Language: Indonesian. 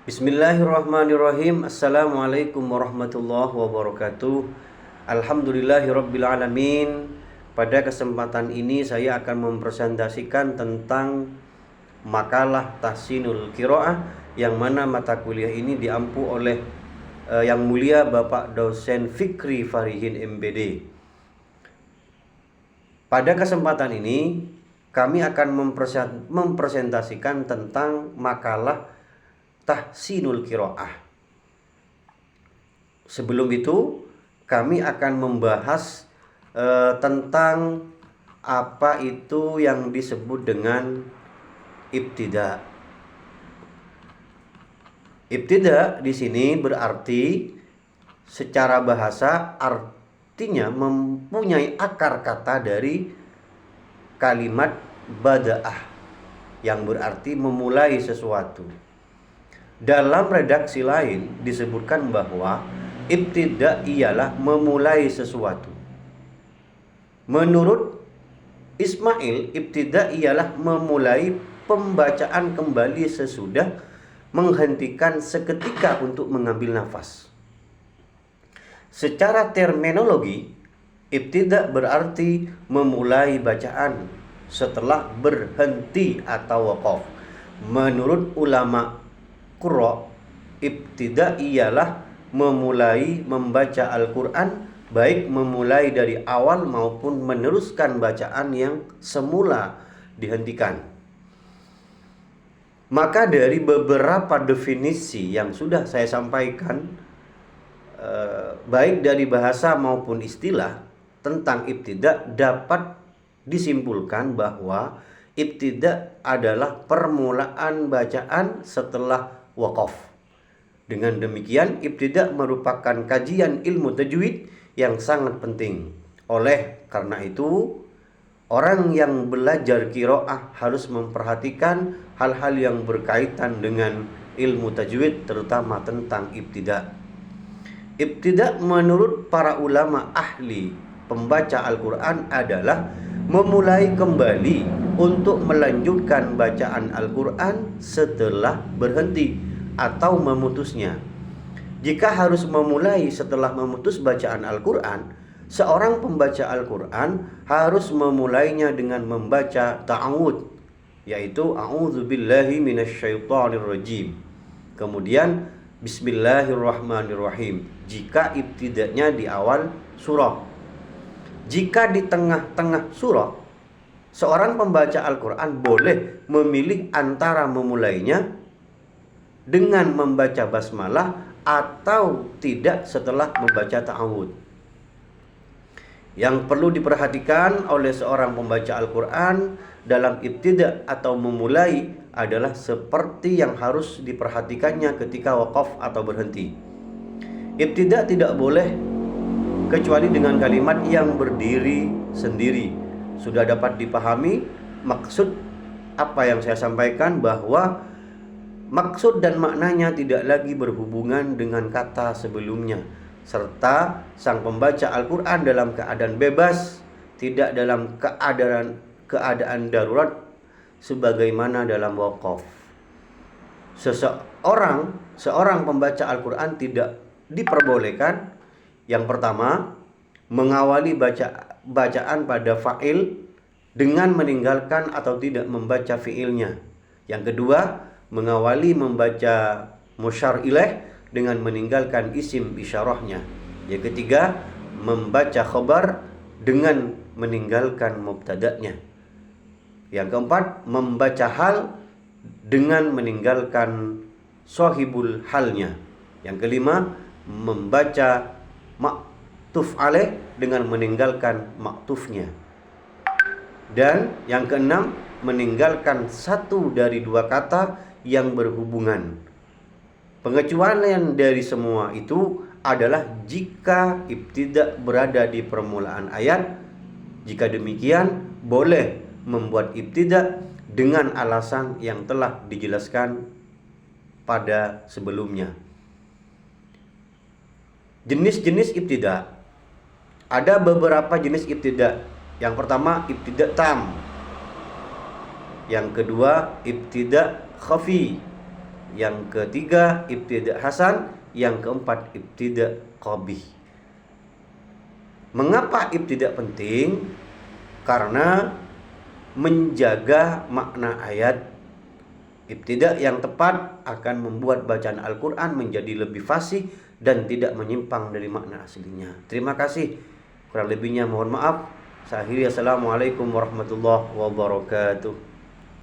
Bismillahirrahmanirrahim. Assalamualaikum warahmatullahi wabarakatuh. Alhamdulillahirabbil alamin. Pada kesempatan ini saya akan mempresentasikan tentang makalah Tahsinul Qiraah, yang mana mata kuliah ini diampu oleh Yang Mulia Bapak Dosen Fikri Farihin MBD. Pada kesempatan ini kami akan mempresentasikan tentang makalah Tahsinul Qiraah. Sebelum itu kami akan membahas tentang apa itu yang disebut dengan ibtida. Ibtida di sini berarti secara bahasa artinya mempunyai akar kata dari kalimat bada'ah, yang berarti memulai sesuatu. Dalam redaksi lain disebutkan bahwa ibtida ialah memulai sesuatu. Menurut Ismail, ibtida ialah memulai pembacaan kembali sesudah menghentikan seketika untuk mengambil nafas. Secara terminologi, ibtida berarti memulai bacaan setelah berhenti atau waqaf. Menurut ulama Qurra, ibtida ialah memulai membaca Al-Quran, baik memulai dari awal maupun meneruskan bacaan yang semula dihentikan. Maka dari beberapa definisi yang sudah saya sampaikan, baik dari bahasa maupun istilah tentang ibtida, dapat disimpulkan bahwa ibtida adalah permulaan bacaan setelah waqaf. Dengan demikian, ibtida merupakan kajian ilmu tajwid yang sangat penting. Oleh karena itu, orang yang belajar qiraah harus memperhatikan hal-hal yang berkaitan dengan ilmu tajwid, terutama tentang ibtida. Ibtida menurut para ulama ahli pembaca Al-Quran adalah memulai kembali untuk melanjutkan bacaan Al-Quran setelah berhenti atau memutusnya. Jika harus memulai setelah memutus bacaan Al-Quran, seorang pembaca Al-Quran harus memulainya dengan membaca ta'awudz, yaitu a'udzubillahi minasyaitonirrajim. Kemudian bismillahirrahmanirrahim jika ibtidanya di awal surah. Jika di tengah-tengah surah, seorang pembaca Al-Quran boleh memilih antara memulainya dengan membaca basmalah atau tidak setelah membaca ta'awudz. Yang perlu diperhatikan oleh seorang pembaca Al-Quran dalam ibtida atau memulai adalah seperti yang harus diperhatikannya ketika waqaf atau berhenti. Ibtida tidak boleh kecuali dengan kalimat yang berdiri sendiri. Sudah dapat dipahami maksud apa yang saya sampaikan, bahwa maksud dan maknanya tidak lagi berhubungan dengan kata sebelumnya, serta sang pembaca Al-Quran dalam keadaan bebas, tidak dalam keadaan darurat sebagaimana dalam waqaf. Seorang pembaca Al-Quran tidak diperbolehkan, yang pertama, mengawali bacaan pada fa'il dengan meninggalkan atau tidak membaca fi'ilnya. Yang kedua, mengawali membaca musyar ilaih dengan meninggalkan isim isyarahnya. Yang ketiga, membaca khabar dengan meninggalkan mubtada'nya. Yang keempat, membaca hal dengan meninggalkan sahibul halnya. Yang kelima, membaca maktuf alaih dengan meninggalkan maktufnya. Dan yang keenam, meninggalkan satu dari dua kata yang berhubungan. Pengecualian dari semua itu adalah jika ibtida berada di permulaan ayat. Jika demikian, boleh membuat ibtida dengan alasan yang telah dijelaskan pada sebelumnya. Jenis-jenis ibtida. Ada beberapa jenis ibtida. Yang pertama, ibtida tam. Yang kedua, ibtida khafi. yang ketiga ibtida' hasan, yang keempat ibtida' qabih. Mengapa ibtida' penting? Karena menjaga makna ayat. Ibtida' yang tepat akan membuat bacaan Al-Quran menjadi lebih fasih dan tidak menyimpang dari makna aslinya. Terima kasih. Kurang lebihnya mohon maaf. Saya akhiri. Assalamualaikum warahmatullahi wabarakatuh.